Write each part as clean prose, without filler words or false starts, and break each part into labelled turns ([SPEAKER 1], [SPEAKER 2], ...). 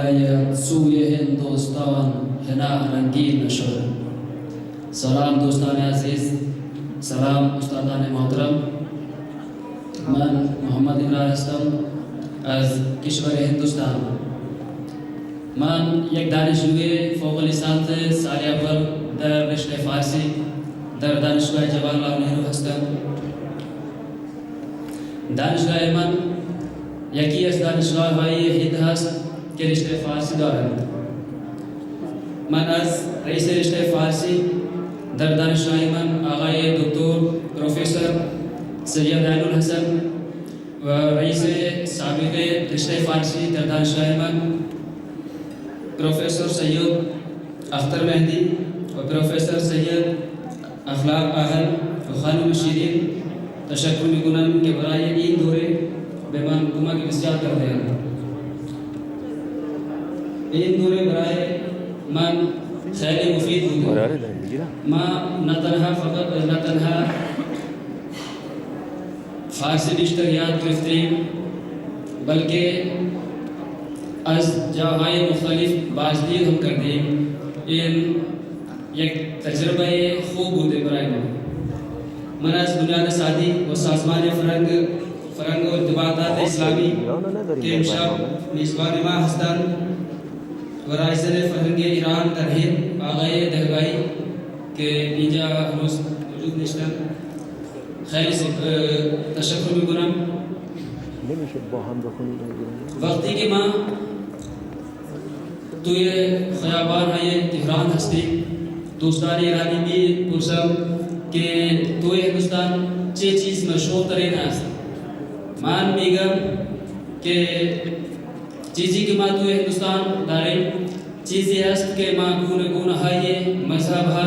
[SPEAKER 1] بالای سوی هندوستان هنا رنگین نشد. سلام دوستان عزیز، سلام استادان محترم. من محمد ابراهیم هستم از کشور هندوستان. من یک دانشجوی فوق لیسانس سال اول در رشته فارسی در دانشگاه جواهرلال نهرو هستم. دانشگاه من یکی از دانشگاه‌های هند است که رشته فارسی دارند. من از رئیس رشته فارسی در دانشگاه من آقای دکتر پروفسور سید عین الحسن و رئیس سابق رشته فارسی در دانشگاه من پروفسور سید اختر مهدی و پروفسور سید اخلاق اهل و خانم شیرین تشکر می‌کنم که برای این دوره به من کمک بسیار کردند. این دوره برای من خیلی مفید بود. ما نه تنها فارسی بیشتر یاد گرفتیم بلکه از جاهای مختلف بازدید هم کردیم. این یک تجربه خوب بوده برای من از بنیاد سازی و سازمان فرهنگ و ارتباطات اسلامی که امشب میزبان ما هستند و رئیس فرهنگ ایران در هند آقای دهگاهی که اینجا هنوز موجود نیستند خیلی تشکر میکنم. وقتی که ما توی خیابان‌های تهران هستیم دوستان ایرانی می‌پرسم که توی هندوستان چه چیز مشهور ترین است. من میگم که چیزی که ما توی هندوستان داریم چیزی است که ما گونه های مذهب ها،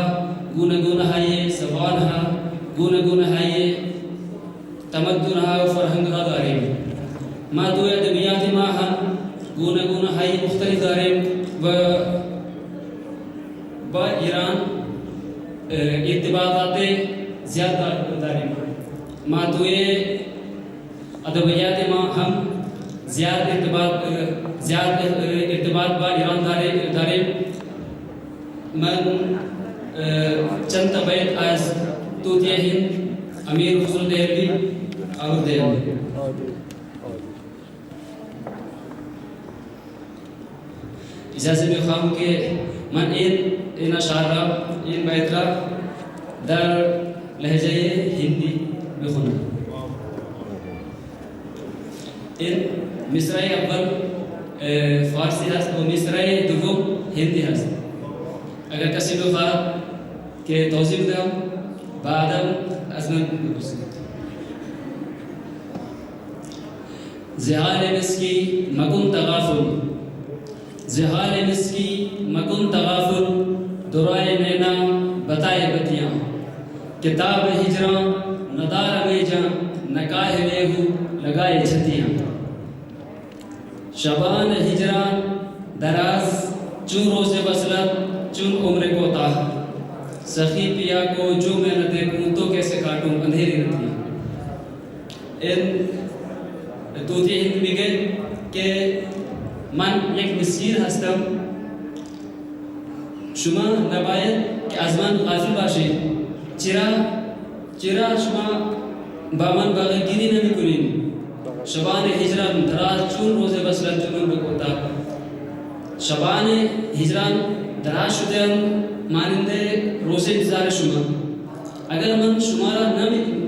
[SPEAKER 1] گونه های زبان ها، گونه های تمدن ها و فرهنگ ها داریم. ما توی ادبیات ما هم گونه های مختلف داریم و با ایران ارتباطات زیاد داریم. ما توی ادبیات ما هم زیاد ارتباط با ایران داریم. من چند بیت از توتیه هند امیر خسرو دهلوی آوردم. اجازه میخوام که من این اشعار این بیت را در لهجه هندی بخونم. این مصرع اول فارسی هست و مصرع دوم هندی هست. اگر کسی بخواد که توضیح بدم بعدم از من بپرسید. زحال مسکی مکن تغافل، زحال مسکی مکن تغافل، دورائے نینا بتائے بتیاں، کتاب ہجراں ندار بیجاں، نکاح لیہو لگائے چھتیاں. شبان ہجران دراز چون روز وصلت چون عمر کوتاہ، سخی پیا کو جو میں نہ دیکھوں تو کیسے کاٹوں اندھیری رتیاں. توتی هند میگه که من یک مسکین هستم، شما نباید که از من غافل باشید. چرا شما با من باغگیری نمی کنید؟ شبان هجران دراز چون روز وصلت چون عمر کوتاه. شبان هجران دراز شده مانند روز انتظار شما. اگر من شما را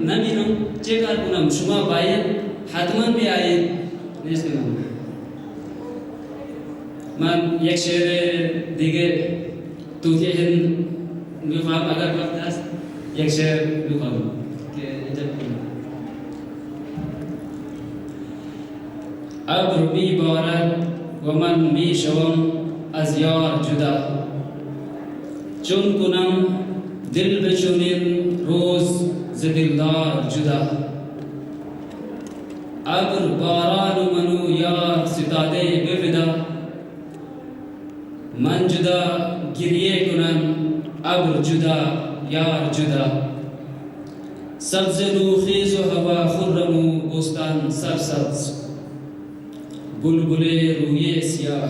[SPEAKER 1] نمیرم چه کار کنم؟ شما باید حتما بیایید. نیست کنم. من یک شعر دیگه توتی هند میخوام اگر وقت هست یک شعر میخوام که اینجا بکنم. ابر میبارد و من میشوم از یار جدا، چون کنم دل به چنین روز ز دلدار جدا. ابر باران و منو یار ستاده بودا، من جدا گریه کنم ابر جدا یار جدا. سبز نوخیز و هوا خرم و بستان سرسبز، بلبل روی سیاه